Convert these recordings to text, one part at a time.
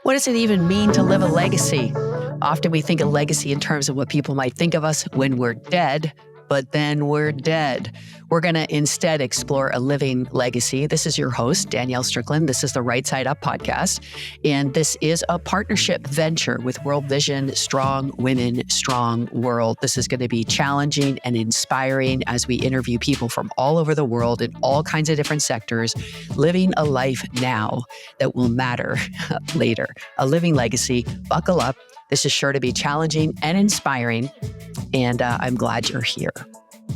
What does it even mean to live a legacy? Often we think of legacy in terms of what people might think of us when we're dead, but then we're dead. We're going to instead explore a living legacy. This is your host, Danielle Strickland. This is the Right Side Up podcast. And this is a partnership venture with World Vision, Strong Women, Strong World. This is going to be challenging and inspiring as we interview people from all over the world in all kinds of different sectors, living a life now that will matter later. A living legacy. Buckle up. This is sure to be challenging and inspiring, and I'm glad you're here.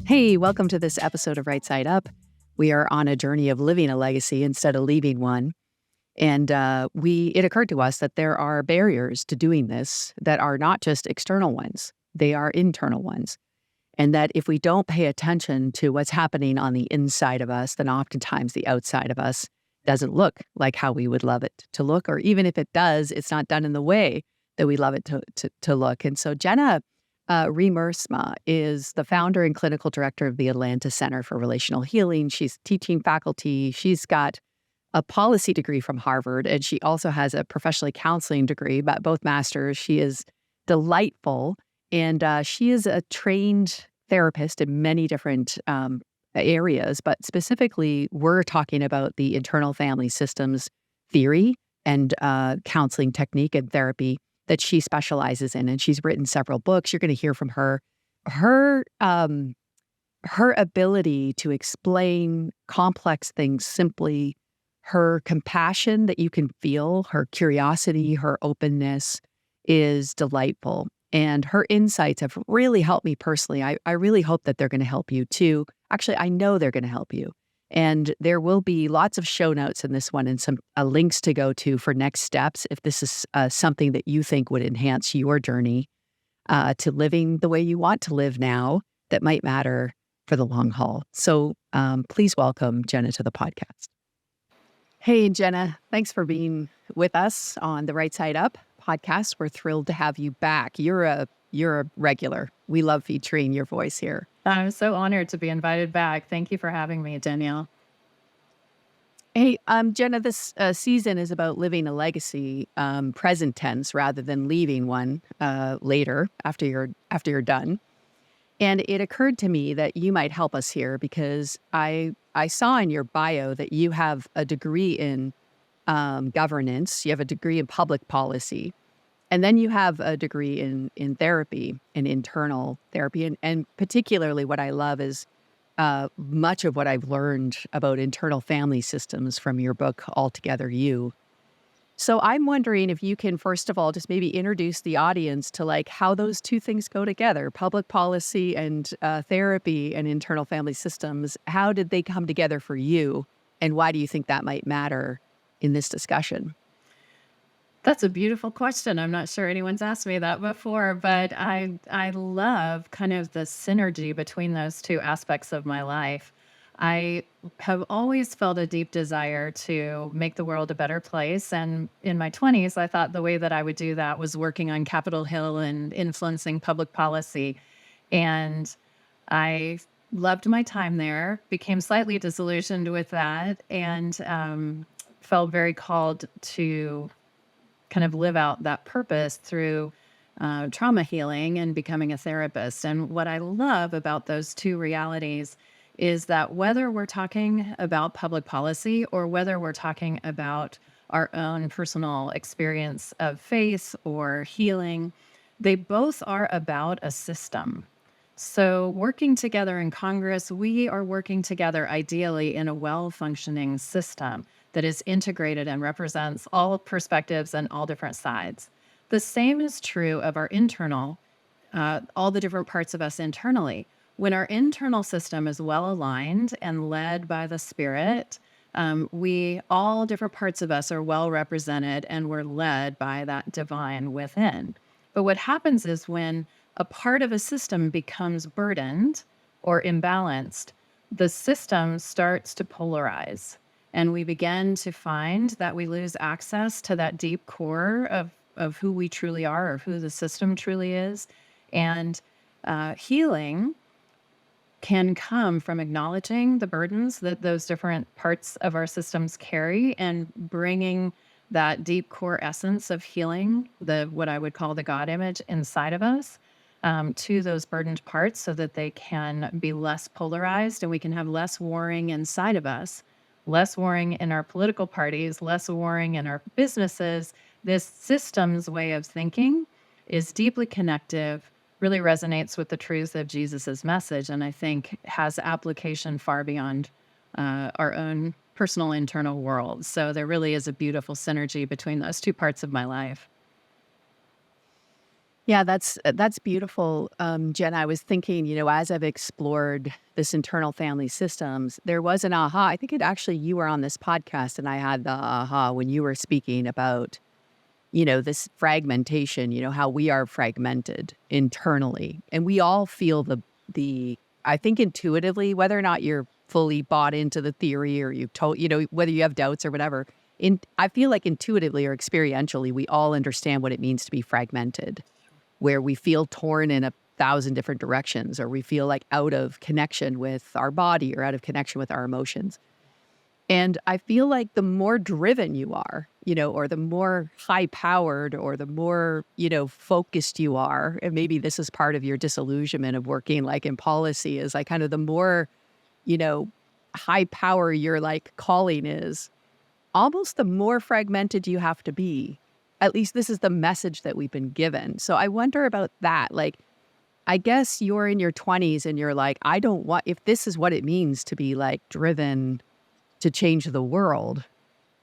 Hey, welcome to this episode of Right Side Up. We are on a journey of living a legacy instead of leaving one. And it occurred to us that there are barriers to doing this that are not just external ones, they are internal ones. And that if we don't pay attention to what's happening on the inside of us, then oftentimes the outside of us doesn't look like how we would love it to look. Or even if it does, it's not done in the way that we love it to look. And so Jenna Riemersma is the founder and clinical director of the Atlanta Center for Relational Healing. She's teaching faculty. She's got a policy degree from Harvard, and she also has a professional counseling degree, but both masters. She is delightful, and she is a trained therapist in many different areas, but specifically, we're talking about the internal family systems theory and counseling technique and therapy that she specializes in. And she's written several books. You're going to hear from her. Her ability to explain complex things simply, her compassion that you can feel, her curiosity, her openness is delightful. And her insights have really helped me personally. I really hope that they're going to help you too. Actually, I know they're going to help you. And there will be lots of show notes in this one and some links to go to for next steps if this is something that you think would enhance your journey to living the way you want to live now that might matter for the long haul. So please welcome Jenna to the podcast. Hey, Jenna, thanks for being with us on the Right Side Up podcast. We're thrilled to have you back. You're a regular. We love featuring your voice here. I'm so honored to be invited back. Thank you for having me, Danielle. Hey, Jenna, this season is about living a legacy, present tense rather than leaving one later after you're done. And it occurred to me that you might help us here because I saw in your bio that you have a degree in governance, you have a degree in public policy, and then you have a degree in therapy, in internal therapy. And particularly what I love is much of what I've learned about internal family systems from your book, Altogether You. So I'm wondering if you can, first of all, just maybe introduce the audience to like how those two things go together, public policy and therapy and internal family systems. How did they come together for you? And why do you think that might matter in this discussion? That's a beautiful question. I'm not sure anyone's asked me that before, but I love kind of the synergy between those two aspects of my life. I have always felt a deep desire to make the world a better place. And in my 20s, I thought the way that I would do that was working on Capitol Hill and influencing public policy. And I loved my time there, became slightly disillusioned with that, and felt very called to kind of live out that purpose through trauma healing and becoming a therapist. And what I love about those two realities is that whether we're talking about public policy or whether we're talking about our own personal experience of faith or healing, they both are about a system. So working together in Congress, we are working together ideally in a well-functioning system that is integrated and represents all perspectives and all different sides. The same is true of our internal, all the different parts of us internally. When our internal system is well aligned and led by the Spirit, all different parts of us are well represented and we're led by that divine within. But what happens is when a part of a system becomes burdened or imbalanced, the system starts to polarize. And we begin to find that we lose access to that deep core of who we truly are or who the system truly is. And healing can come from acknowledging the burdens that those different parts of our systems carry and bringing that deep core essence of healing, the what I would call the God image inside of us, to those burdened parts so that they can be less polarized and we can have less warring inside of us, less warring in our political parties, less warring in our businesses. This systems way of thinking is deeply connective, really resonates with the truth of Jesus's message, and I think has application far beyond our own personal internal world. So there really is a beautiful synergy between those two parts of my life. Yeah, that's beautiful, Jen. I was thinking, as I've explored this internal family systems, there was an aha. I think it actually you were on this podcast, and I had the aha when you were speaking about, this fragmentation. How we are fragmented internally, and we all feel the. I think intuitively, whether or not you're fully bought into the theory or you've told, whether you have doubts or whatever. I feel like intuitively or experientially, we all understand what it means to be fragmented, where we feel torn in 1,000 different directions, or we feel like out of connection with our body or out of connection with our emotions. And I feel like the more driven you are, or the more high powered or the more, focused you are, and maybe this is part of your disillusionment of working like in policy, is like kind of the more, you know, high power your like calling is, almost the more fragmented you have to be. At least this is the message that we've been given. So I wonder about that. Like, I guess you're in your 20s and you're like, I don't want, if this is what it means to be like driven to change the world,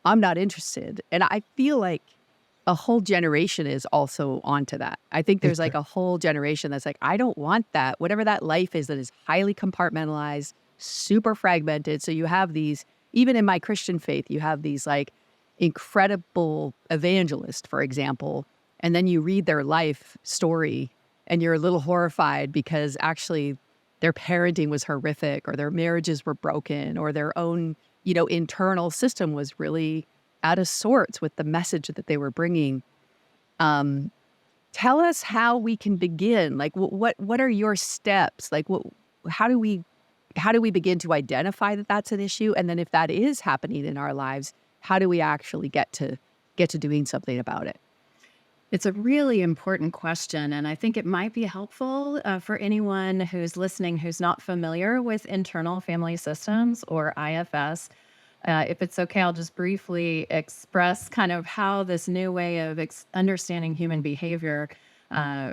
I'm not interested. And I feel like a whole generation is also onto that. I think there's like a whole generation that's like, I don't want that. Whatever that life is that is highly compartmentalized, super fragmented. So you have these, even in my Christian faith, you have these like incredible evangelists, for example, and then you read their life story and you're a little horrified because actually their parenting was horrific, or their marriages were broken, or their own, internal system was really out of sorts with the message that they were bringing. Tell us how we can begin. Like, what are your steps? Like, how do we begin to identify that that's an issue? And then if that is happening in our lives, how do we actually get to doing something about it? It's a really important question, and I think it might be helpful for anyone who's listening who's not familiar with internal family systems or IFS. If it's okay, I'll just briefly express kind of how this new way of understanding human behavior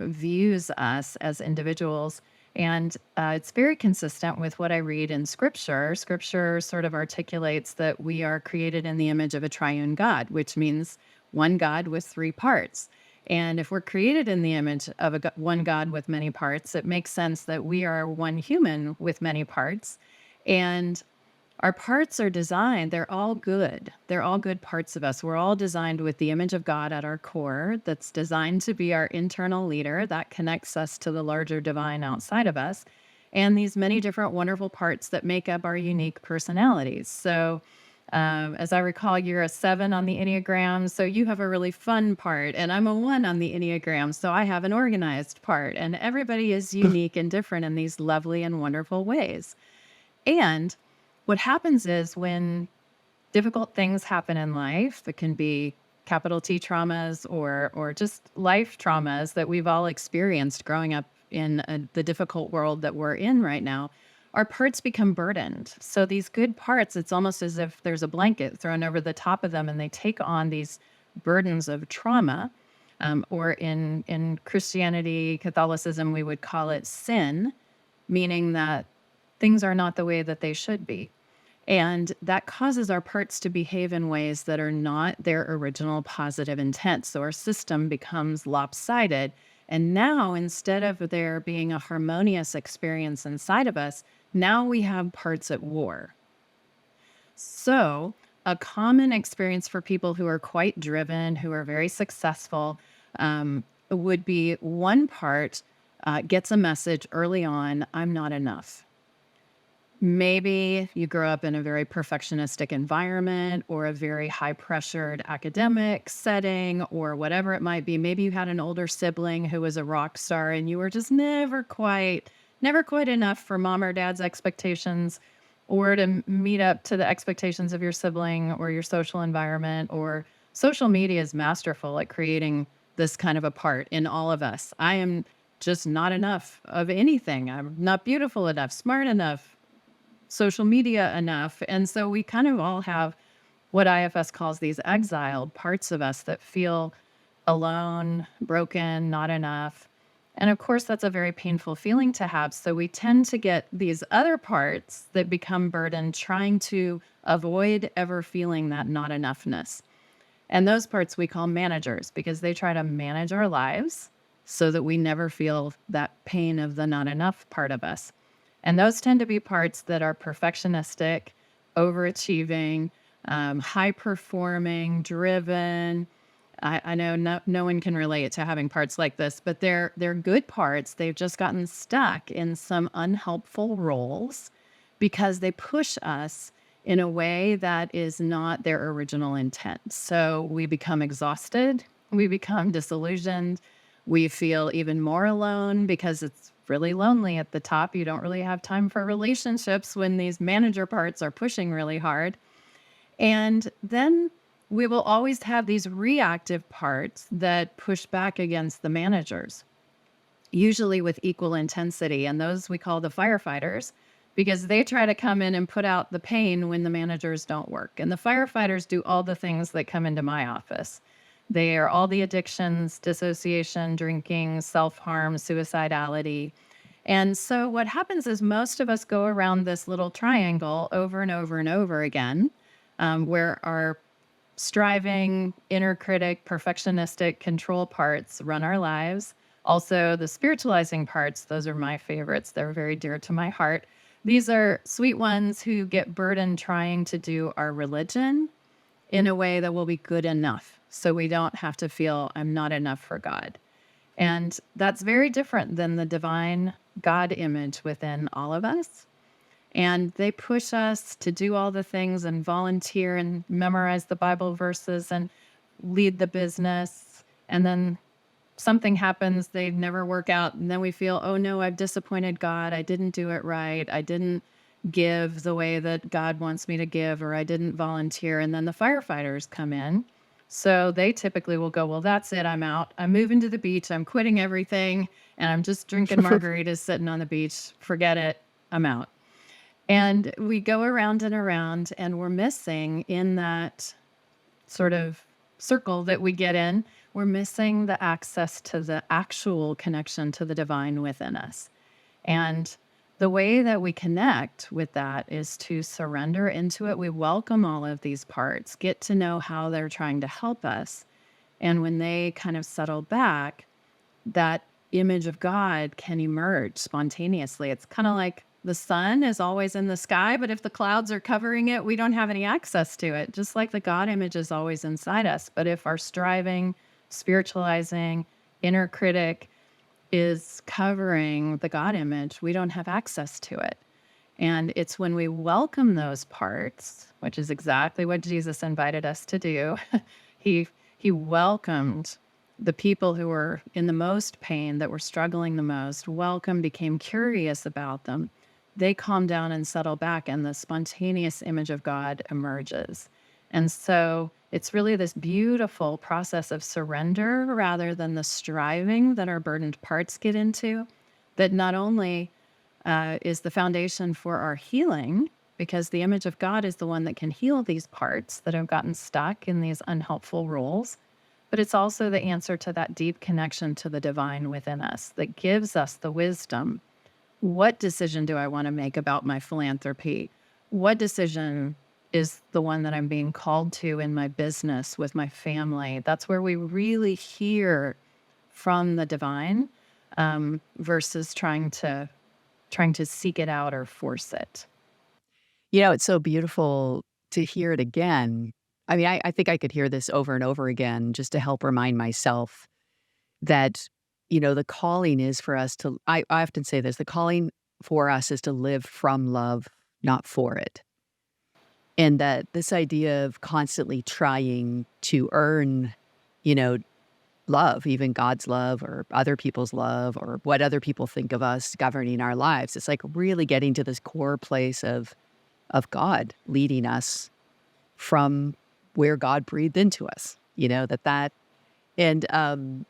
views us as individuals. And it's very consistent with what I read in Scripture. Scripture sort of articulates that we are created in the image of a triune God, which means one God with three parts. And if we're created in the image of one God with many parts, it makes sense that we are one human with many parts. And our parts are designed, they're all good. They're all good parts of us. We're all designed with the image of God at our core, that's designed to be our internal leader that connects us to the larger divine outside of us, and these many different wonderful parts that make up our unique personalities. So, as I recall, you're a 7 on the Enneagram, so you have a really fun part, and I'm a 1 on the Enneagram, so I have an organized part, and everybody is unique and different in these lovely and wonderful ways. And what happens is when difficult things happen in life, that can be capital T traumas or just life traumas that we've all experienced growing up in the difficult world that we're in right now, our parts become burdened. So these good parts, it's almost as if there's a blanket thrown over the top of them and they take on these burdens of trauma. Or in Christianity, Catholicism, we would call it sin, meaning that things are not the way that they should be. And that causes our parts to behave in ways that are not their original positive intent. So our system becomes lopsided. And now, instead of there being a harmonious experience inside of us, now we have parts at war. So, a common experience for people who are quite driven, who are very successful, would be one part gets a message early on, I'm not enough. Maybe you grow up in a very perfectionistic environment or a very high pressured academic setting or whatever it might be. Maybe you had an older sibling who was a rock star and you were just never quite enough for mom or dad's expectations or to meet up to the expectations of your sibling or your social environment or social media is masterful at creating this kind of a part in all of us. I am just not enough of anything. I'm not beautiful enough, smart enough, social media enough. And so we kind of all have what IFS calls these exiled parts of us that feel alone, broken, not enough. And of course, that's a very painful feeling to have. So we tend to get these other parts that become burdened, trying to avoid ever feeling that not enoughness. And those parts we call managers because they try to manage our lives so that we never feel that pain of the not enough part of us. And those tend to be parts that are perfectionistic, overachieving, high performing, driven. I know no one can relate to having parts like this, but they're good parts. They've just gotten stuck in some unhelpful roles because they push us in a way that is not their original intent. So we become exhausted, we become disillusioned, we feel even more alone because it's really lonely at the top. You don't really have time for relationships when these manager parts are pushing really hard. And then we will always have these reactive parts that push back against the managers, usually with equal intensity. And those we call the firefighters because they try to come in and put out the pain when the managers don't work. And the firefighters do all the things that come into my office. They are all the addictions, dissociation, drinking, self-harm, suicidality. And so what happens is most of us go around this little triangle over and over and over again, where our striving, inner critic, perfectionistic control parts run our lives. Also, the spiritualizing parts, those are my favorites. They're very dear to my heart. These are sweet ones who get burdened trying to do our religion in a way that will be good enough. So we don't have to feel I'm not enough for God. And that's very different than the divine God image within all of us. And they push us to do all the things and volunteer and memorize the Bible verses and lead the business. And then something happens, they never work out. And then we feel, oh no, I've disappointed God. I didn't do it right. I didn't give the way that God wants me to give, or I didn't volunteer. And then the firefighters come in. So they typically will go, well, that's it. I'm out. I'm moving to the beach. I'm quitting everything. And I'm just drinking margaritas, sitting on the beach. Forget it. I'm out. And we go around and around, and we're missing in that sort of circle that we get in, we're missing the access to the actual connection to the divine within us. And the way that we connect with that is to surrender into it. We welcome all of these parts, get to know how they're trying to help us. And when they kind of settle back, that image of God can emerge spontaneously. It's kind of like the sun is always in the sky, but if the clouds are covering it, we don't have any access to it, just like the God image is always inside us. But if our striving, spiritualizing, inner critic is covering the God image, we don't have access to it. And it's when we welcome those parts, which is exactly what Jesus invited us to do. he welcomed the people who were in the most pain, that were struggling the most, welcomed, became curious about them. They calm down and settle back, and the spontaneous image of God emerges. And so it's really this beautiful process of surrender rather than the striving that our burdened parts get into, that not only is the foundation for our healing, because the image of God is the one that can heal these parts that have gotten stuck in these unhelpful roles, but it's also the answer to that deep connection to the divine within us that gives us the wisdom. What decision do I want to make about my philanthropy? What decision is the one that I'm being called to in my business with my family? That's where we really hear from the divine, versus trying to seek it out or force it. It's so beautiful to hear it again. I mean, I think I could hear this over and over again just to help remind myself that, the calling is for us to, I often say this, the calling for us is to live from love, not for it. And that this idea of constantly trying to earn, you know, love, even God's love or other people's love or what other people think of us governing our lives. It's like really getting to this core place of God leading us from where God breathed into us. that and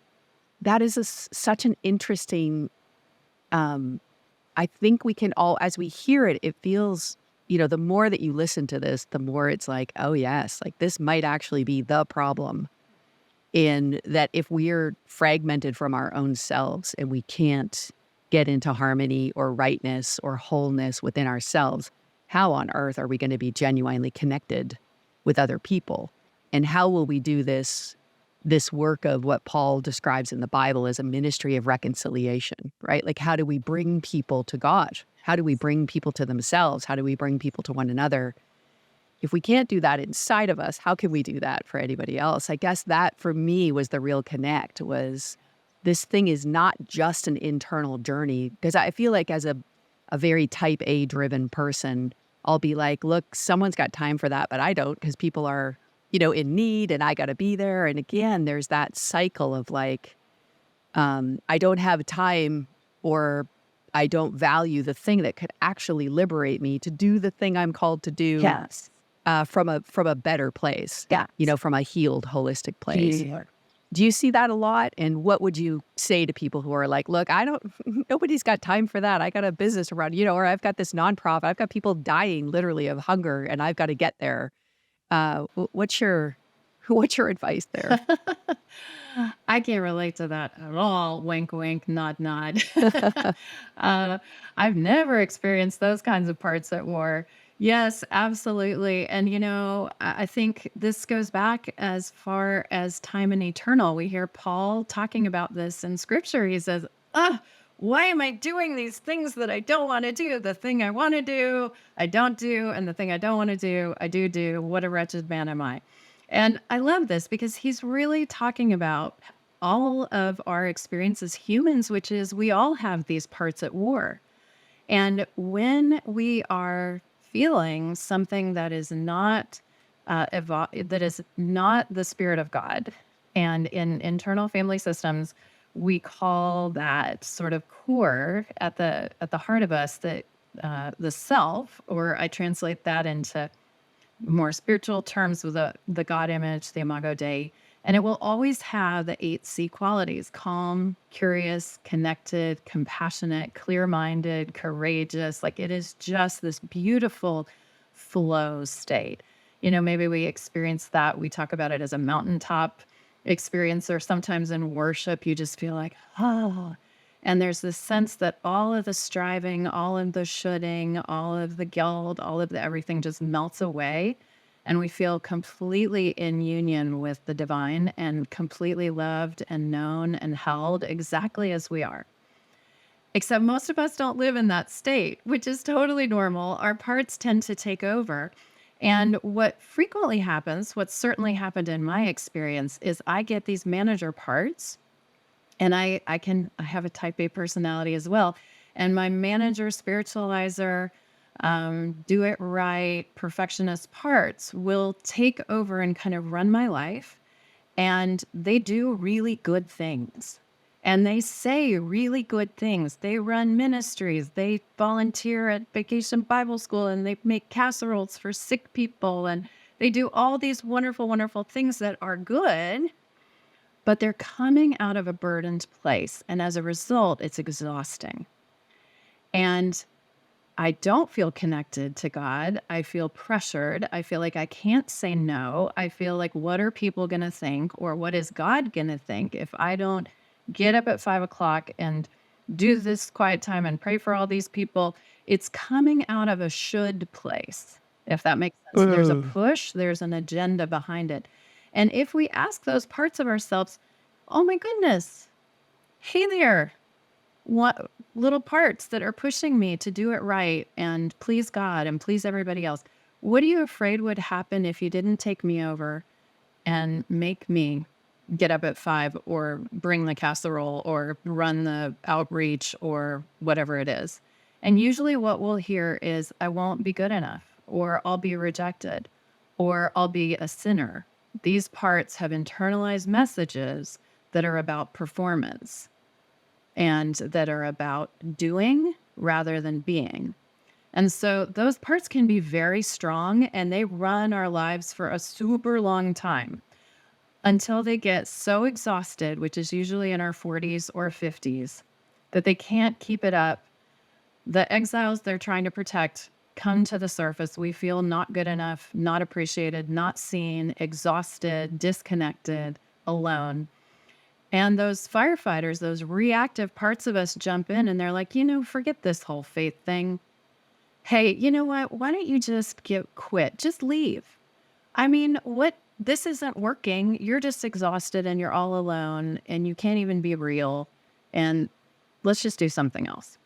that is such an interesting, I think we can all, as we hear it, it feels, the more that you listen to this, the more it's like, oh yes, like this might actually be the problem. In that if we're fragmented from our own selves and we can't get into harmony or rightness or wholeness within ourselves, how on earth are we going to be genuinely connected with other people? And how will we do this work of what Paul describes in the Bible as a ministry of reconciliation, right? Like, how do we bring people to God? How do we bring people to themselves? How do we bring people to one another? If we can't do that inside of us, how can we do that for anybody else? I guess that for me was the real connect, was this thing is not just an internal journey. Because I feel like as a very type A driven person, I'll be like, look, someone's got time for that, but I don't, because people are, in need and I got to be there. And again, there's that cycle of like, I don't have time, or I don't value the thing that could actually liberate me to do the thing I'm called to do. Yes. From a better place, Yeah. From a healed, holistic place. Do you see that a lot? And what would you say to people who are like, look, nobody's got time for that. I got a business to run, or I've got this nonprofit. I've got people dying literally of hunger and I've got to get there. What's your advice there? I can't relate to that at all. Wink, wink, nod, nod. I've never experienced those kinds of parts at war. Yes, absolutely. And, I think this goes back as far as time and eternal. We hear Paul talking about this in scripture. He says, why am I doing these things that I don't want to do? The thing I want to do, I don't do. And the thing I don't want to do, I do. What a wretched man am I? And I love this because he's really talking about all of our experience as humans, which is we all have these parts at war. And when we are feeling something that is not that is not the Spirit of God, and in internal family systems, we call that sort of core at the heart of us, that the self, or I translate that into more spiritual terms with the God image, the Imago Dei. And it will always have the 8C qualities: calm, curious, connected, compassionate, clear-minded, courageous. Like, it is just this beautiful flow state. Maybe we experience that. We talk about it as a mountaintop experience, or sometimes in worship, you just feel like, oh. And there's this sense that all of the striving, all of the shoulding, all of the guilt, all of the everything just melts away. And we feel completely in union with the divine and completely loved and known and held exactly as we are. Except most of us don't live in that state, which is totally normal. Our parts tend to take over. And what frequently happens, what certainly happened in my experience, is I get these manager parts. And I have a type A personality as well. And my manager, spiritualizer, do it right, perfectionist parts will take over and kind of run my life. And they do really good things. And they say really good things. They run ministries. They volunteer at Vacation Bible School, and they make casseroles for sick people. And they do all these wonderful, wonderful things that are good. But they're coming out of a burdened place. And as a result, it's exhausting. And I don't feel connected to God. I feel pressured. I feel like I can't say no. I feel like, what are people going to think? Or what is God going to think if I don't get up at 5 o'clock and do this quiet time and pray for all these people? It's coming out of a should place, if that makes sense. There's a push, there's an agenda behind it. And if we ask those parts of ourselves, oh my goodness, hey there, what little parts that are pushing me to do it right and please God and please everybody else, what are you afraid would happen if you didn't take me over and make me get up at 5 or bring the casserole or run the outreach or whatever it is? And usually what we'll hear is, I won't be good enough, or I'll be rejected, or I'll be a sinner. These parts have internalized messages that are about performance and that are about doing rather than being. And so those parts can be very strong, and they run our lives for a super long time. until they get so exhausted, which is usually in our 40s or 50s, that they can't keep it up. The exiles they're trying to protect come to the surface. We feel not good enough, not appreciated, not seen, exhausted, disconnected, alone. And those firefighters, those reactive parts of us jump in and they're like, forget this whole faith thing. Hey, you know what? Why don't you just quit? Just leave. I mean, what? This isn't working. You're just exhausted and you're all alone and you can't even be real. And let's just do something else.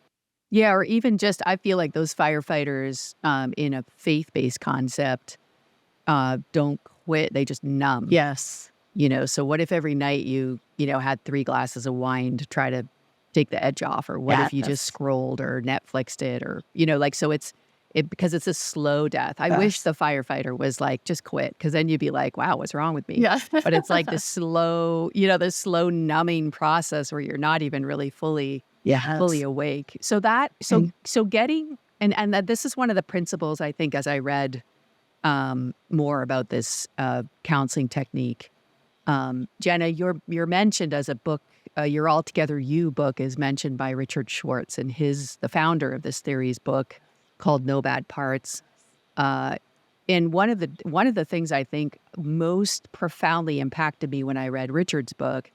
Yeah, or even just, I feel like those firefighters in a faith-based concept don't quit, they just numb. Yes. So what if every night you had 3 glasses of wine to try to take the edge off? Or what if you just scrolled or Netflixed it? Or, so because it's a slow death. I wish the firefighter was like, just quit. Because then you'd be like, wow, what's wrong with me? Yeah. But it's like this slow, this slow numbing process where you're not even really fully awake. So getting, and that this is one of the principles, I think, as I read more about this counseling technique. Jenna, you're mentioned as a book, your Altogether You book is mentioned by Richard Schwartz, and the founder of this theory's book called No Bad Parts. And one of the things I think most profoundly impacted me when I read Richard's book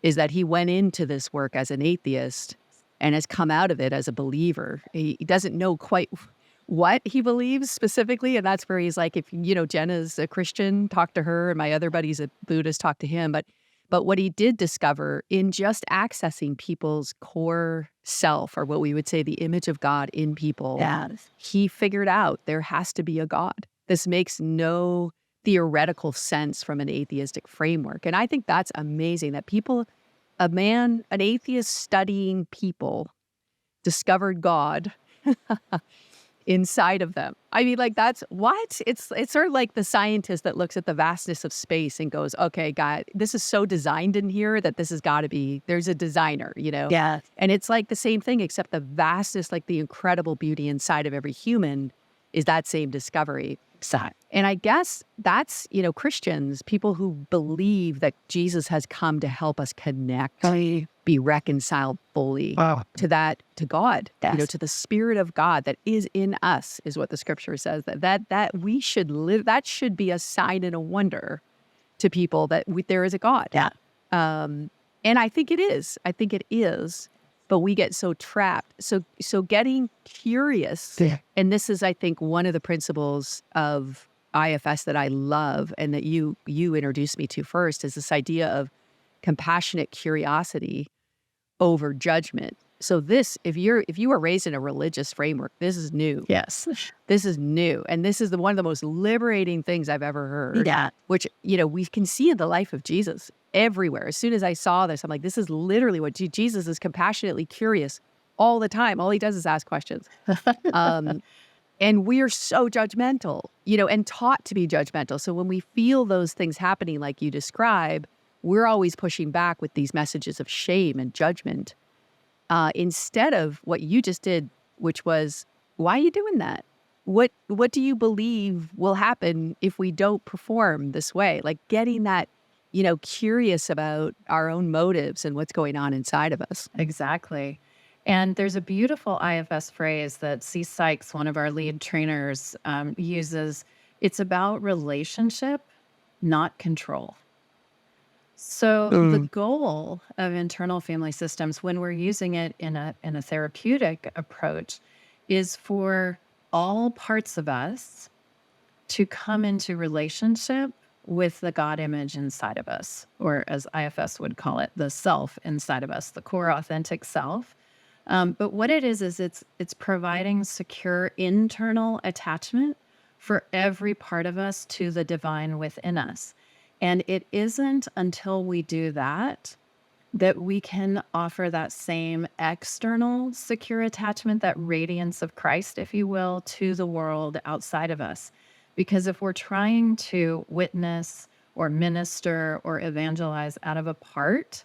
is that he went into this work as an atheist and has come out of it as a believer. He doesn't know quite what he believes specifically, and that's where he's like, if Jenna's a Christian, talk to her, and my other buddy's a Buddhist, talk to him. But what he did discover in just accessing people's core self, or what we would say the image of God in people, he figured out there has to be a God. This makes no theoretical sense from an atheistic framework. And I think that's amazing that an atheist studying people discovered God inside of them. I mean, like, that's what? It's sort of like the scientist that looks at the vastness of space and goes, okay, God, this is so designed in here that this has got to be, there's a designer, Yeah. And it's like the same thing, except the vastness, like the incredible beauty inside of every human is that same discovery. Exactly. And I guess that's, Christians, people who believe that Jesus has come to help us connect, be reconciled fully to God, to the Spirit of God that is in us, is what the scripture says, that we should live. That should be a sign and a wonder to people that there is a God. Yeah. And I think it is. But we get so trapped. So getting curious, and this is, I think, one of the principles of IFS that I love and that you introduced me to first, is this idea of compassionate curiosity over judgment. So this, if you were raised in a religious framework, this is new. Yes. This is new. And this is one of the most liberating things I've ever heard. Yeah. Which, we can see in the life of Jesus everywhere. As soon as I saw this, I'm like, this is literally what Jesus is, compassionately curious all the time. All he does is ask questions. And we are so judgmental, and taught to be judgmental. So when we feel those things happening like you describe, we're always pushing back with these messages of shame and judgment. Instead of what you just did, which was, why are you doing that? What do you believe will happen if we don't perform this way? Like getting that, curious about our own motives and what's going on inside of us. Exactly. And there's a beautiful IFS phrase that C. Sykes, one of our lead trainers, uses. It's about relationship, not control. So the goal of internal family systems, when we're using it in a therapeutic approach, is for all parts of us to come into relationship with the God image inside of us, or as IFS would call it, the self inside of us, the core authentic self. But what it is it's providing secure internal attachment for every part of us to the divine within us. And it isn't until we do that we can offer that same external secure attachment, that radiance of Christ, if you will, to the world outside of us. Because if we're trying to witness or minister or evangelize out of a part,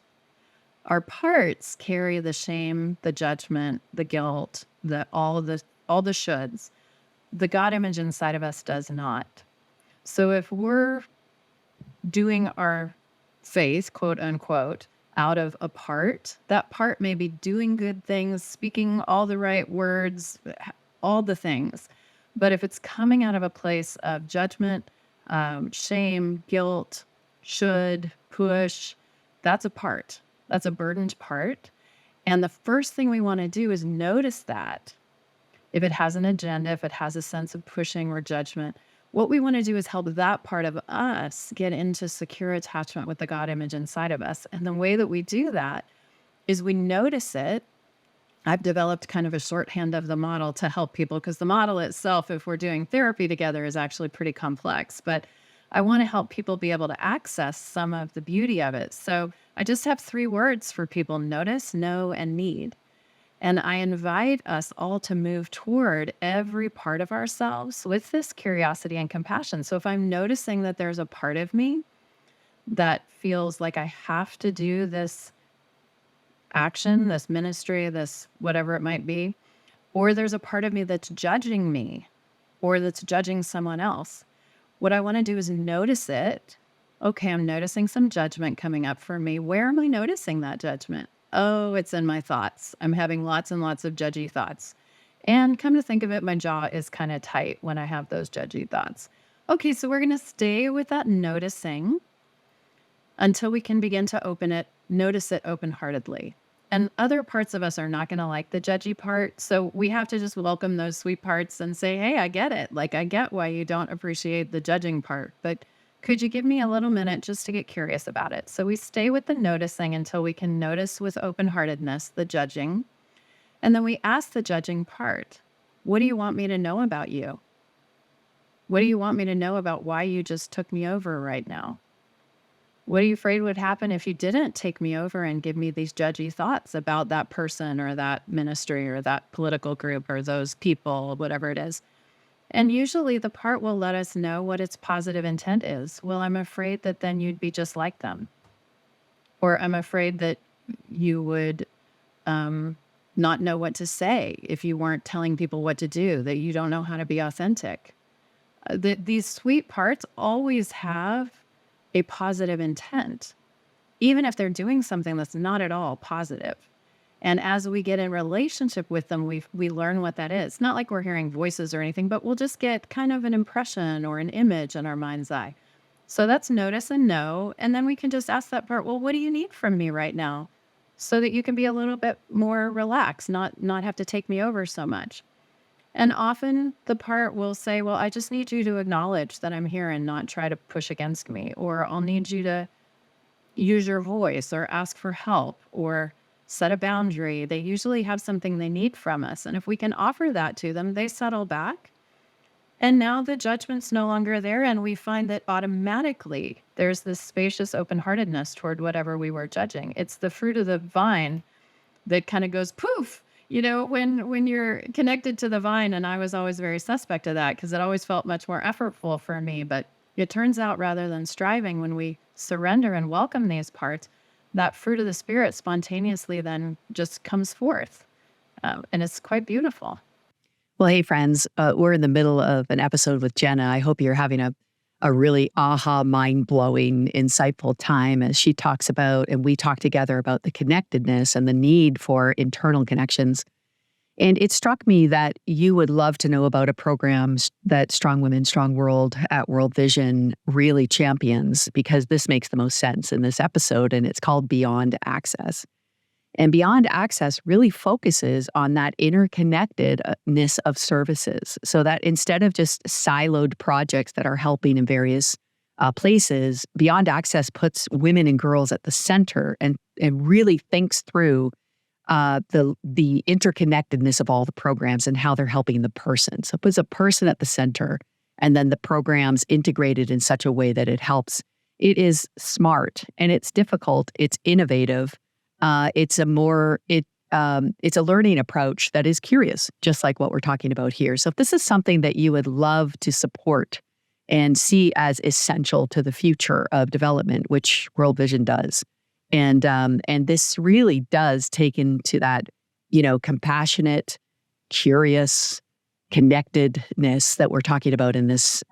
our parts carry the shame, the judgment, the guilt, all the shoulds. The God image inside of us does not. So if we're doing our faith, quote unquote, out of a part. That part may be doing good things, speaking all the right words, all the things. But if it's coming out of a place of judgment, shame, guilt, should, push, that's a part. That's a burdened part. And the first thing we want to do is notice that. If it has an agenda, if it has a sense of pushing or judgment, what we want to do is help that part of us get into secure attachment with the God image inside of us. And the way that we do that is we notice it. I've developed kind of a shorthand of the model to help people, because the model itself, if we're doing therapy together, is actually pretty complex. But I want to help people be able to access some of the beauty of it. So I just have 3 words for people: notice, know, and need. And I invite us all to move toward every part of ourselves with this curiosity and compassion. So if I'm noticing that there's a part of me that feels like I have to do this action, this ministry, this whatever it might be, or there's a part of me that's judging me or that's judging someone else, what I want to do is notice it. Okay, I'm noticing some judgment coming up for me. Where am I noticing that judgment? Oh, it's in my thoughts. I'm having lots and lots of judgy thoughts. And come to think of it, my jaw is kind of tight when I have those judgy thoughts. Okay, so we're going to stay with that noticing until we can begin to notice it open-heartedly. And other parts of us are not going to like the judgy part. So we have to just welcome those sweet parts and say, hey, I get it. Like, I get why you don't appreciate the judging part, but could you give me a little minute just to get curious about it? So we stay with the noticing until we can notice with open-heartedness the judging. And then we ask the judging part, what do you want me to know about you? What do you want me to know about why you just took me over right now? What are you afraid would happen if you didn't take me over and give me these judgy thoughts about that person or that ministry or that political group or those people, whatever it is? And usually the part will let us know what its positive intent is. Well, I'm afraid that then you'd be just like them. Or I'm afraid that you would not know what to say if you weren't telling people what to do, that you don't know how to be authentic. These sweet parts always have a positive intent, even if they're doing something that's not at all positive. And as we get in relationship with them, we learn what that is. It's not like we're hearing voices or anything, but we'll just get kind of an impression or an image in our mind's eye. So that's notice and know. And then we can just ask that part, well, what do you need from me right now? So that you can be a little bit more relaxed, not have to take me over so much. And often the part will say, well, I just need you to acknowledge that I'm here and not try to push against me. Or I'll need you to use your voice or ask for help or set a boundary. They usually have something they need from us. And if we can offer that to them, they settle back. And now the judgment's no longer there. And we find that automatically there's this spacious open-heartedness toward whatever we were judging. It's the fruit of the vine that kind of goes poof. You know, when you're connected to the vine, and I was always very suspect of that because it always felt much more effortful for me. But it turns out rather than striving, when we surrender and welcome these parts, that fruit of the Spirit spontaneously then just comes forth. And it's quite beautiful. Well, hey, friends, we're in the middle of an episode with Jenna. I hope you're having a really aha, mind-blowing, insightful time as she talks about, and we talk together about the connectedness and the need for internal connections. And it struck me that you would love to know about a program that Strong Women, Strong World at World Vision really champions, because this makes the most sense in this episode, and it's called Beyond Access. And Beyond Access really focuses on that interconnectedness of services, so that instead of just siloed projects that are helping in various places, Beyond Access puts women and girls at the center and really thinks through the interconnectedness of all the programs and how they're helping the person. So it puts a person at the center, and then the programs integrated in such a way that it helps. It is smart, and it's difficult. It's innovative. It's a learning approach that is curious, just like what we're talking about here. So if this is something that you would love to support and see as essential to the future of development, which World Vision does, and this really does take into that, compassionate, curious, connectedness that we're talking about in this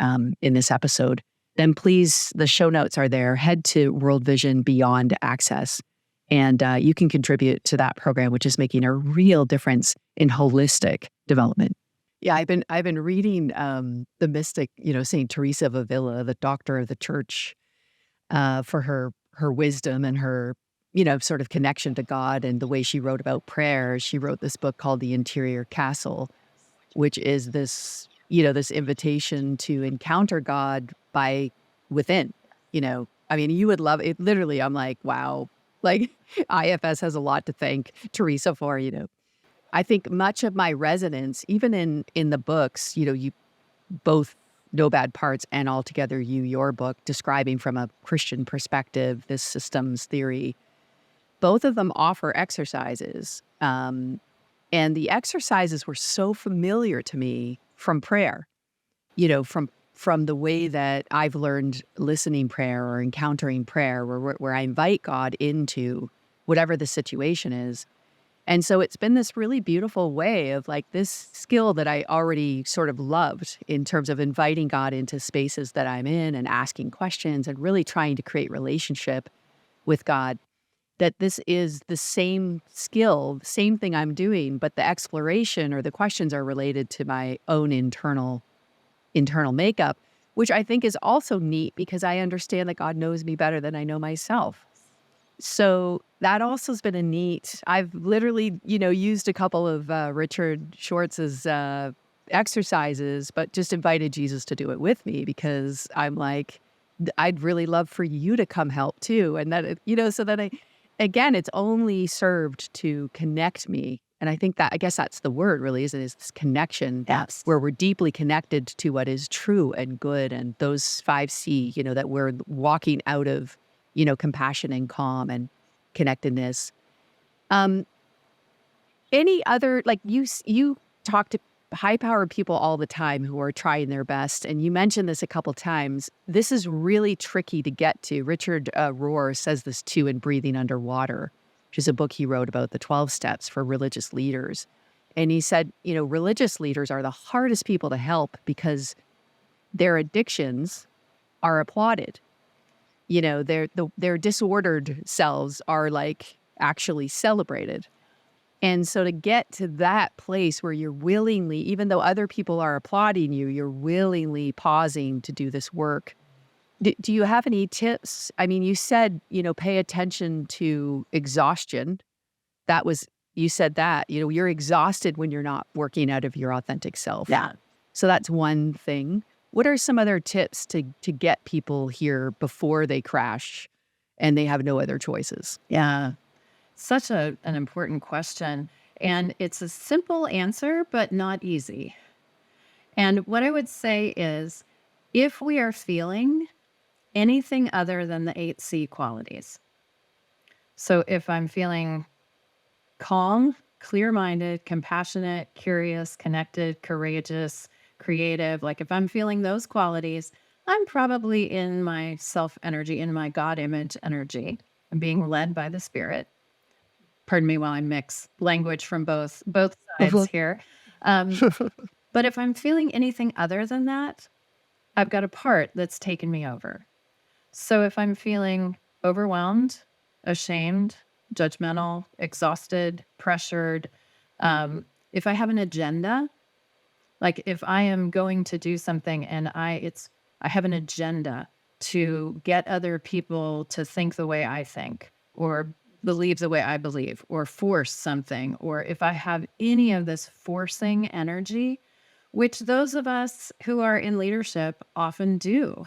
episode. then please, the show notes are there. Head to World Vision Beyond Access, and you can contribute to that program, which is making a real difference in holistic development. Yeah, I've been reading the mystic, Saint Teresa of Avila, the doctor of the church, for her wisdom and her, sort of connection to God and the way she wrote about prayer. She wrote this book called The Interior Castle, which is this, this invitation to encounter God by within. I mean, you would love it. Literally, I'm like, wow, like IFS has a lot to thank Teresa for. I think much of my resonance, even in the books, you both No Bad Parts and Altogether You, your book, describing from a Christian perspective this systems theory, both of them offer exercises. And the exercises were so familiar to me from prayer, from the way that I've learned listening prayer or encountering prayer, where I invite God into whatever the situation is. And so it's been this really beautiful way of like this skill that I already sort of loved in terms of inviting God into spaces that I'm in and asking questions and really trying to create relationship with God, that this is the same skill, same thing I'm doing, but the exploration or the questions are related to my own internal makeup, which I think is also neat because I understand that God knows me better than I know myself. So that also has been a neat, I've literally, used a couple of Richard Schwartz's exercises, but just invited Jesus to do it with me because I'm like, I'd really love for you to come help too. And that, so that again, it's only served to connect me. And I think I guess that's the word really, isn't it? Is this connection. Yes. Where we're deeply connected to what is true and good. And those 5C, that we're walking out of, compassion and calm and connectedness. Any other, like you talk to high-powered people all the time who are trying their best, and you mentioned this a couple times. This is really tricky to get to. Richard Rohr says this too in Breathing Underwater, which is a book he wrote about the 12 steps for religious leaders. And he said, religious leaders are the hardest people to help because their addictions are applauded. Their disordered selves are like actually celebrated. And so to get to that place where you're willingly, even though other people are applauding you, you're willingly pausing to do this work. Do you have any tips? I mean, you said, pay attention to exhaustion. You said that, you're exhausted when you're not working out of your authentic self. Yeah. So that's one thing. What are some other tips to get people here before they crash and they have no other choices? Yeah. Such an important question. And it's a simple answer, but not easy. And what I would say is if we are feeling anything other than the 8C qualities, so if I'm feeling calm, clear-minded, compassionate, curious, connected, courageous, creative, like if I'm feeling those qualities, I'm probably in my self energy, in my God image energy. I'm being led by the Spirit. Pardon me while I mix language from both sides here. But if I'm feeling anything other than that, I've got a part that's taken me over. So if I'm feeling overwhelmed, ashamed, judgmental, exhausted, pressured, if I have an agenda, like if I am going to do something and I have an agenda to get other people to think the way I think or believe the way I believe or force something, or if I have any of this forcing energy, which those of us who are in leadership often do.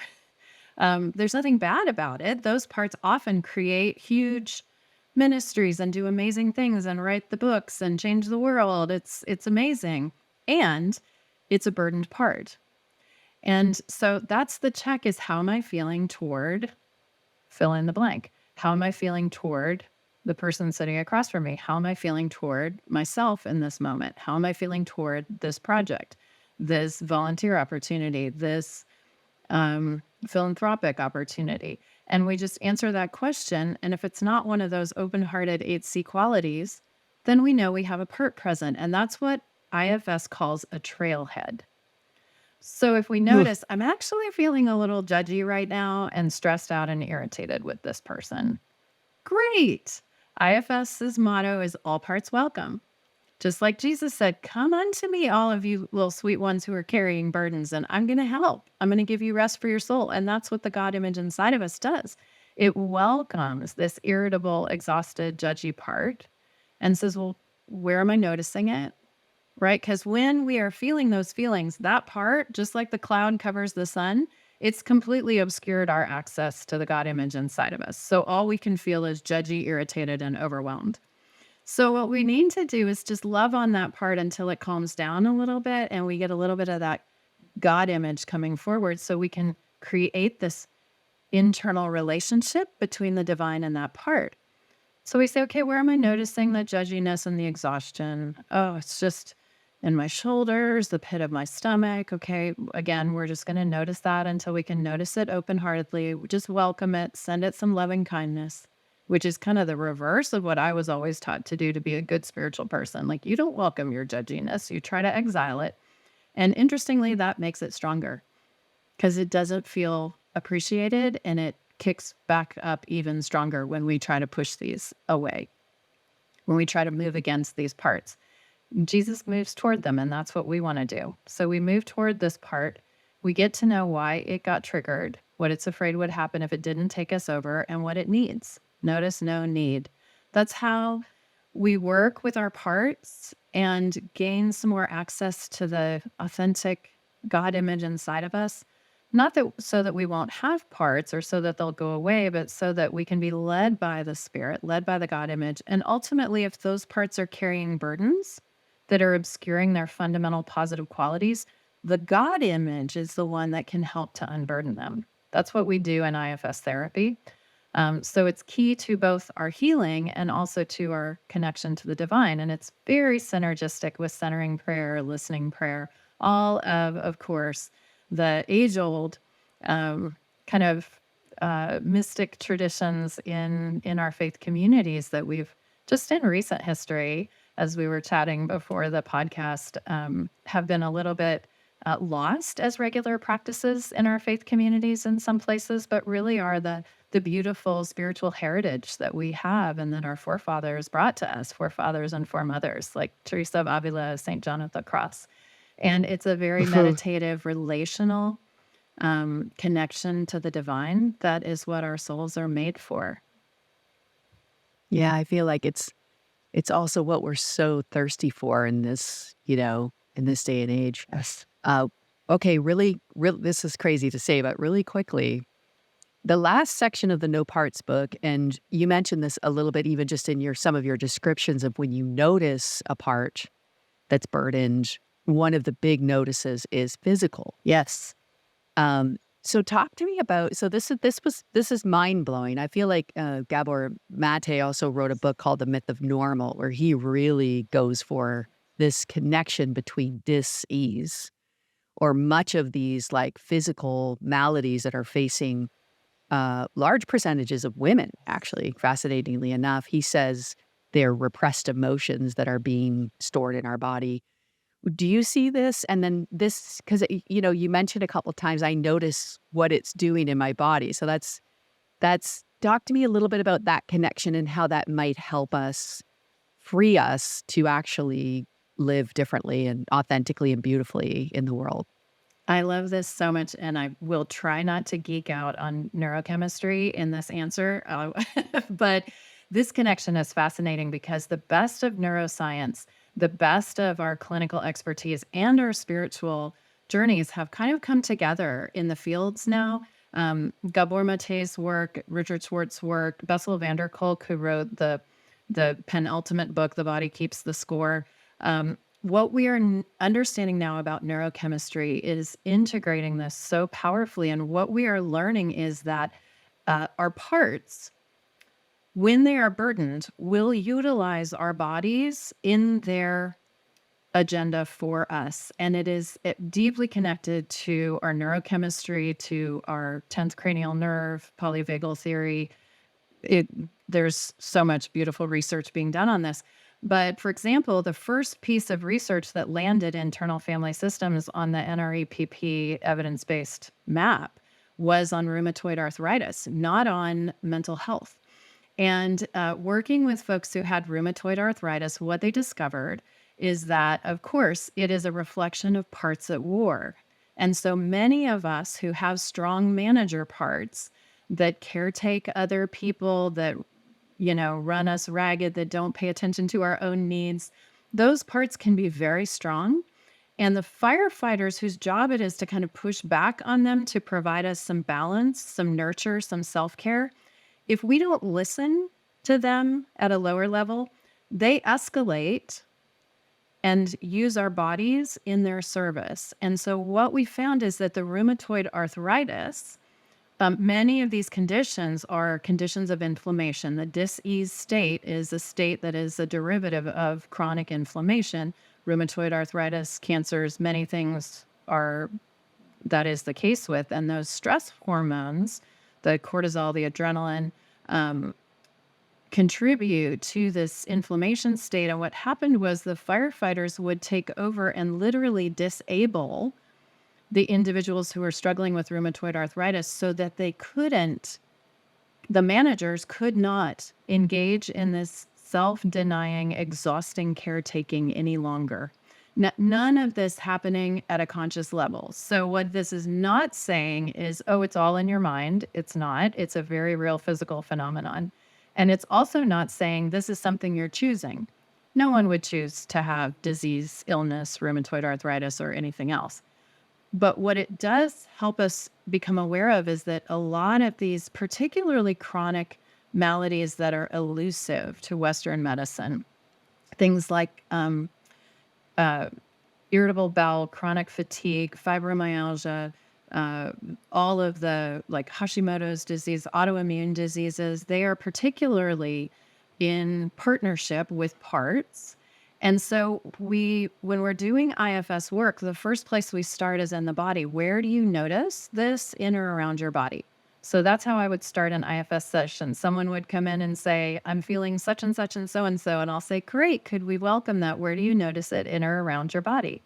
There's nothing bad about it. Those parts often create huge ministries and do amazing things and write the books and change the world. It's amazing. And it's a burdened part. And so that's the check, is how am I feeling toward fill in the blank? How am I feeling toward the person sitting across from me? How am I feeling toward myself in this moment? How am I feeling toward this project, this volunteer opportunity, this philanthropic opportunity? And we just answer that question. And if it's not one of those open-hearted 8C qualities, then we know we have a PERT present. And that's what IFS calls a trailhead. So if we Ugh. notice, I'm actually feeling a little judgy right now and stressed out and irritated with this person. Great. IFS's motto is all parts welcome. Just like Jesus said, come unto me, all of you little sweet ones who are carrying burdens, and I'm going to help. I'm going to give you rest for your soul. And that's what the God image inside of us does. It welcomes this irritable, exhausted, judgy part and says, well, where am I noticing it? Right? Because when we are feeling those feelings, that part, just like the cloud covers the sun, it's completely obscured our access to the God image inside of us. So all we can feel is judgy, irritated, and overwhelmed. So what we need to do is just love on that part until it calms down a little bit and we get a little bit of that God image coming forward so we can create this internal relationship between the divine and that part. So we say, okay, where am I noticing the judginess and the exhaustion? Oh, it's just in my shoulders, the pit of my stomach. Okay, again, we're just going to notice that until we can notice it open heartedly. Just welcome it, send it some loving kindness, which is kind of the reverse of what I was always taught to do to be a good spiritual person. Like, you don't welcome your judginess, you try to exile it. And interestingly, that makes it stronger because it doesn't feel appreciated and it kicks back up even stronger when we try to push these away, when we try to move against these parts. Jesus moves toward them, and that's what we want to do. So we move toward this part. We get to know why it got triggered, what it's afraid would happen if it didn't take us over, and what it needs. Notice no need. That's how we work with our parts and gain some more access to the authentic God image inside of us. Not that so that we won't have parts or so that they'll go away, but so that we can be led by the Spirit, led by the God image. And ultimately, if those parts are carrying burdens that are obscuring their fundamental positive qualities, the God image is the one that can help to unburden them. That's what we do in IFS therapy. So it's key to both our healing and also to our connection to the divine. And it's very synergistic with centering prayer, listening prayer, all of course, the age-old kind of mystic traditions in our faith communities that we've just in recent history, as we were chatting before the podcast, have been a little bit lost as regular practices in our faith communities in some places, but really are the beautiful spiritual heritage that we have and that our forefathers brought to us, forefathers and foremothers, like Teresa of Avila, St. John of the Cross. And it's a very meditative, relational connection to the divine. That is what our souls are made for. Yeah, I feel like it's also what we're so thirsty for in this, in this day and age. Yes. Okay, really, this is crazy to say, but really quickly, the last section of the No Parts book, and you mentioned this a little bit, even just in some of your descriptions of when you notice a part that's burdened, one of the big notices is physical. Yes. So talk to me about, so this is mind blowing. I feel like Gabor Mate also wrote a book called The Myth of Normal, where he really goes for this connection between dis-ease or much of these like physical maladies that are facing large percentages of women, actually, fascinatingly enough. He says they're repressed emotions that are being stored in our body. Do you see this? And then this, because, you mentioned a couple of times, I notice what it's doing in my body. So talk to me a little bit about that connection and how that might help us, free us to actually live differently and authentically and beautifully in the world. I love this so much, and I will try not to geek out on neurochemistry in this answer. But this connection is fascinating because the best of neuroscience, the best of our clinical expertise, and our spiritual journeys have kind of come together in the fields now. Gabor Mate's work, Richard Schwartz's work, Bessel van der Kolk, who wrote the penultimate book, The Body Keeps the Score. What we are understanding now about neurochemistry is integrating this so powerfully. And what we are learning is that our parts, when they are burdened, will utilize our bodies in their agenda for us. And it is deeply connected to our neurochemistry, to our 10th cranial nerve, polyvagal theory. There's so much beautiful research being done on this. But for example, the first piece of research that landed in internal family systems on the NREPP evidence-based map was on rheumatoid arthritis, not on mental health. And working with folks who had rheumatoid arthritis, what they discovered is that, of course, it is a reflection of parts at war. And so many of us who have strong manager parts that caretake other people, that run us ragged, that don't pay attention to our own needs, those parts can be very strong. And the firefighters whose job it is to kind of push back on them to provide us some balance, some nurture, some self-care, if we don't listen to them at a lower level, they escalate and use our bodies in their service. And so what we found is that the rheumatoid arthritis, many of these conditions are conditions of inflammation. The dis-ease state is a state that is a derivative of chronic inflammation. Rheumatoid arthritis, cancers, many things are that is the case with. And those stress hormones, the cortisol, the adrenaline, contribute to this inflammation state. And what happened was the firefighters would take over and literally disable the individuals who were struggling with rheumatoid arthritis so that the managers could not engage in this self-denying, exhausting caretaking any longer. None of this happening at a conscious level. So what this is not saying is, oh, it's all in your mind. It's not. It's a very real physical phenomenon. And it's also not saying this is something you're choosing. No one would choose to have disease, illness, rheumatoid arthritis, or anything else. But what it does help us become aware of is that a lot of these particularly chronic maladies that are elusive to Western medicine, things like irritable bowel, chronic fatigue, fibromyalgia, all of the like Hashimoto's disease, autoimmune diseases, they are particularly in partnership with parts. And so when we're doing IFS work, the first place we start is in the body. Where do you notice this in or around your body? So that's how I would start an IFS session. Someone would come in and say, I'm feeling such and such and so. And I'll say, great, could we welcome that? Where do you notice it in or around your body?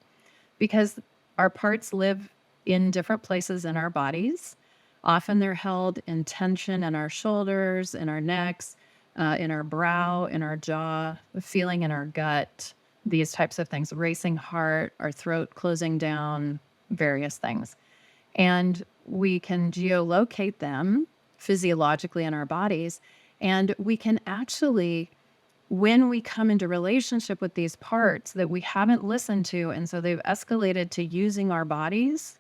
Because our parts live in different places in our bodies. Often they're held in tension in our shoulders, in our necks, in our brow, in our jaw, feeling in our gut, these types of things, racing heart, our throat closing down, various things. And we can geolocate them physiologically in our bodies. And we can actually, when we come into relationship with these parts that we haven't listened to, and so they've escalated to using our bodies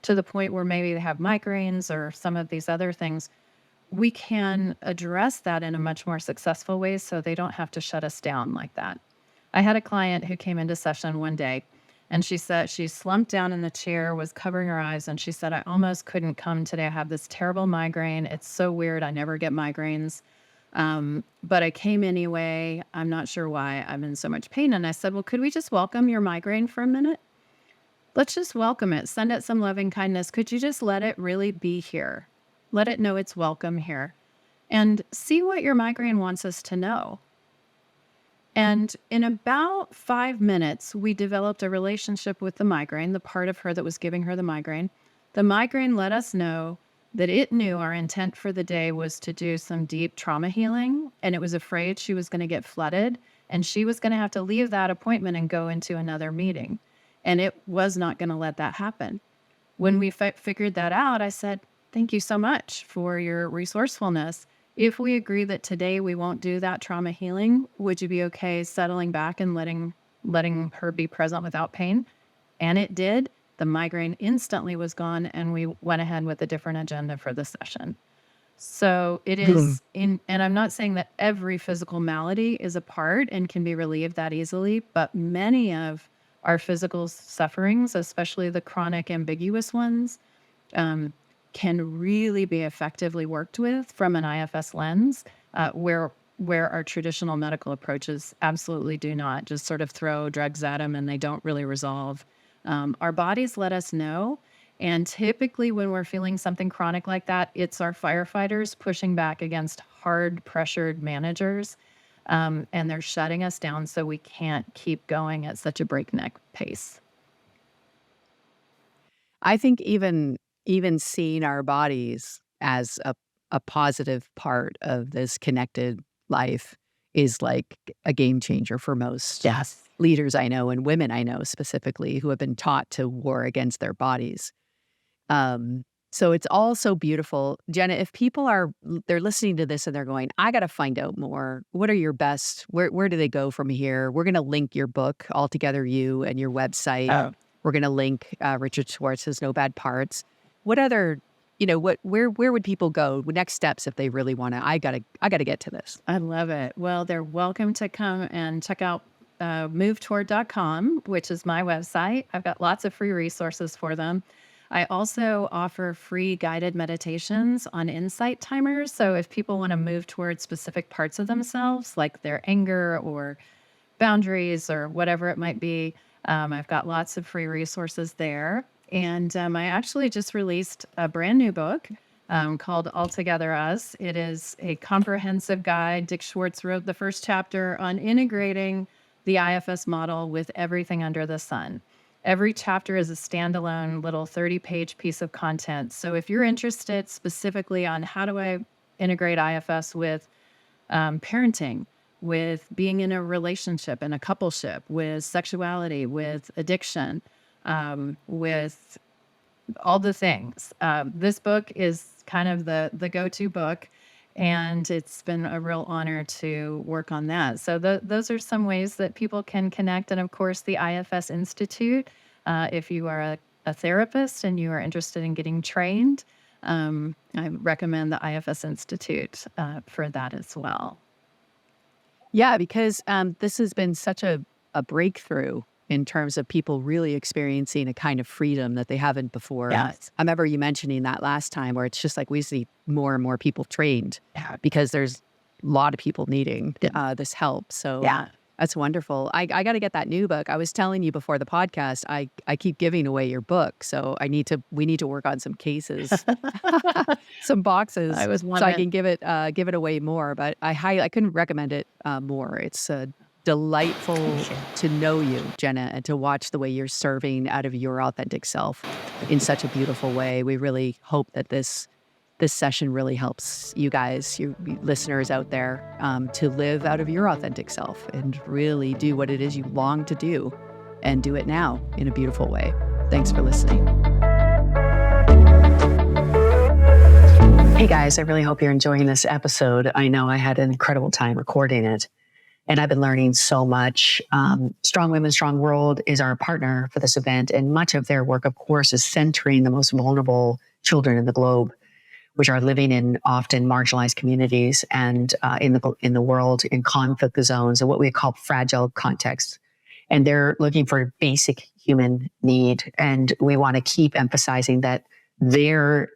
to the point where maybe they have migraines or some of these other things, we can address that in a much more successful way so they don't have to shut us down like that. I had a client who came into session one day, and she said she slumped down in the chair, was covering her eyes, and she said, I almost couldn't come today. I have this terrible migraine. It's so weird. I never get migraines. But I came anyway. I'm not sure why I'm in so much pain. And I said, well, could we just welcome your migraine for a minute? Let's just welcome it. Send it some loving kindness. Could you just let it really be here? Let it know it's welcome here. And see what your migraine wants us to know. And in about 5 minutes, we developed a relationship with the migraine, the part of her that was giving her the migraine. The migraine let us know that it knew our intent for the day was to do some deep trauma healing, and it was afraid she was going to get flooded, and she was going to have to leave that appointment and go into another meeting. And it was not going to let that happen. When we figured that out, I said, thank you so much for your resourcefulness. If we agree that today we won't do that trauma healing, would you be okay settling back and letting her be present without pain? And it did. The migraine instantly was gone, and we went ahead with a different agenda for the session. So it is and I'm not saying that every physical malady is a part and can be relieved that easily, but many of our physical sufferings, especially the chronic ambiguous ones, can really be effectively worked with from an IFS lens, where our traditional medical approaches absolutely do not. Just sort of throw drugs at them and they don't really resolve. Our bodies let us know. And typically when we're feeling something chronic like that, it's our firefighters pushing back against hard pressured managers. And they're shutting us down so we can't keep going at such a breakneck pace. I think even seeing our bodies as a positive part of this connected life is like a game changer for most Yes. leaders I know, and women I know specifically, who have been taught to war against their bodies. Um, so it's all so beautiful. Jenna, if people they're listening to this and they're going, I got to find out more. What are your best, where do they go from here? We're going to link your book, Altogether You, and your website. Oh, We're going to link Richard Schwartz's No Bad Parts. What other, where would people go? Next steps if they really want to, I gotta get to this. I love it. Well, they're welcome to come and check out movetoward.com, which is my website. I've got lots of free resources for them. I also offer free guided meditations on insight timers. So if people want to move towards specific parts of themselves, like their anger or boundaries or whatever it might be, I've got lots of free resources there. And I actually just released a brand new book called Altogether Us. It is a comprehensive guide. Dick Schwartz wrote the first chapter on integrating the IFS model with everything under the sun. Every chapter is a standalone little 30-page piece of content. So if you're interested specifically on how do I integrate IFS with parenting, with being in a relationship and a coupleship, with sexuality, with addiction, with all the things. This book is kind of the go-to book, and it's been a real honor to work on that. So those are some ways that people can connect. And of course, the IFS Institute, if you are a therapist and you are interested in getting trained, I recommend the IFS Institute for that as well. Yeah, because this has been such a breakthrough in terms of people really experiencing a kind of freedom that they haven't before. Yes. I remember you mentioning that last time, where it's just like we see more and more people trained because there's a lot of people needing this help. So that's wonderful. I got to get that new book. I was telling you before the podcast, I keep giving away your book. So we need to work on some cases, some boxes, so I can give it away more. But I couldn't recommend it more. It's delightful to know you, Jenna, and to watch the way you're serving out of your authentic self in such a beautiful way. We really hope that this session really helps you guys, you listeners out there, to live out of your authentic self and really do what it is you long to do, and do it now in a beautiful way. Thanks for listening. Hey guys, I really hope you're enjoying this episode. I know I had an incredible time recording it, and I've been learning so much. Strong Women, Strong World is our partner for this event, and much of their work, of course, is centering the most vulnerable children in the globe, which are living in often marginalized communities and in the world, in conflict zones and what we call fragile contexts. And they're looking for basic human need. And we want to keep emphasizing that their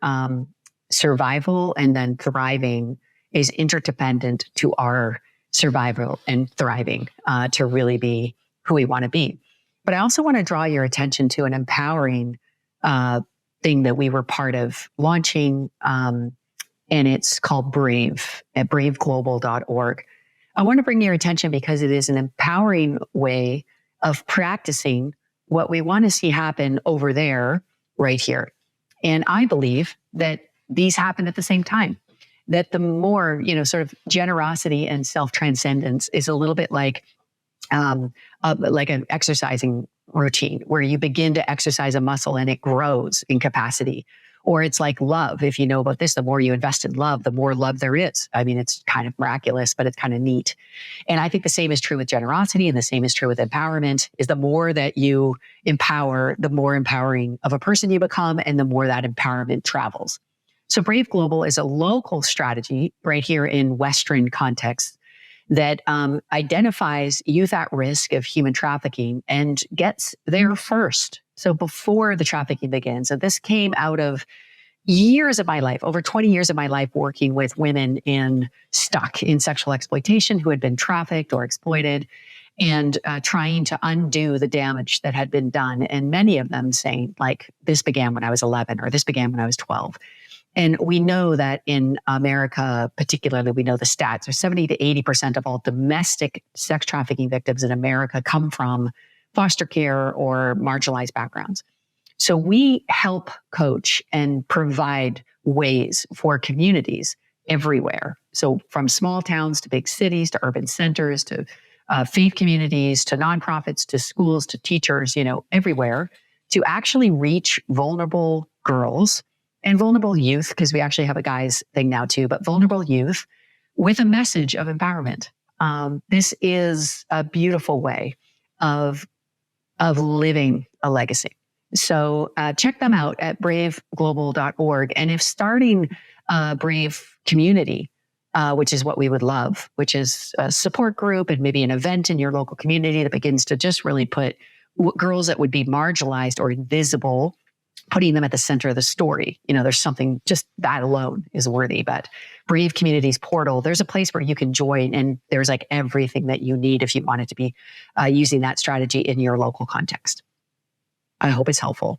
survival and then thriving is interdependent to our survival and thriving to really be who we want to be. But I also want to draw your attention to an empowering thing that we were part of launching, and it's called Brave at braveglobal.org. I want to bring your attention because it is an empowering way of practicing what we want to see happen over there, right here. And I believe that these happen at the same time. That the more, sort of generosity and self-transcendence is a little bit like an exercising routine where you begin to exercise a muscle and it grows in capacity. Or it's like love. If you know about this, the more you invest in love, the more love there is. I mean, it's kind of miraculous, but it's kind of neat. And I think the same is true with generosity, and the same is true with empowerment, is the more that you empower, the more empowering of a person you become, and the more that empowerment travels. So Brave Global is a local strategy right here in Western context that identifies youth at risk of human trafficking and gets there first. So before the trafficking begins. And this came out of years of my life, over 20 years of my life working with women stuck in sexual exploitation who had been trafficked or exploited, and trying to undo the damage that had been done. And many of them saying, like, this began when I was 11 or this began when I was 12. And we know that in America, particularly, we know the stats are 70 to 80% of all domestic sex trafficking victims in America come from foster care or marginalized backgrounds. So we help coach and provide ways for communities everywhere. So from small towns to big cities to urban centers to faith communities to nonprofits to schools to teachers, everywhere, to actually reach vulnerable girls and vulnerable youth, because we actually have a guys thing now too, but vulnerable youth with a message of empowerment. This is a beautiful way of living a legacy. So check them out at braveglobal.org. And if starting a Brave community, which is what we would love, which is a support group and maybe an event in your local community that begins to just really put girls that would be marginalized or invisible, putting them at the center of the story. There's something, just that alone is worthy. But Brave Communities Portal, there's a place where you can join, and there's like everything that you need if you wanted to be using that strategy in your local context. I hope it's helpful.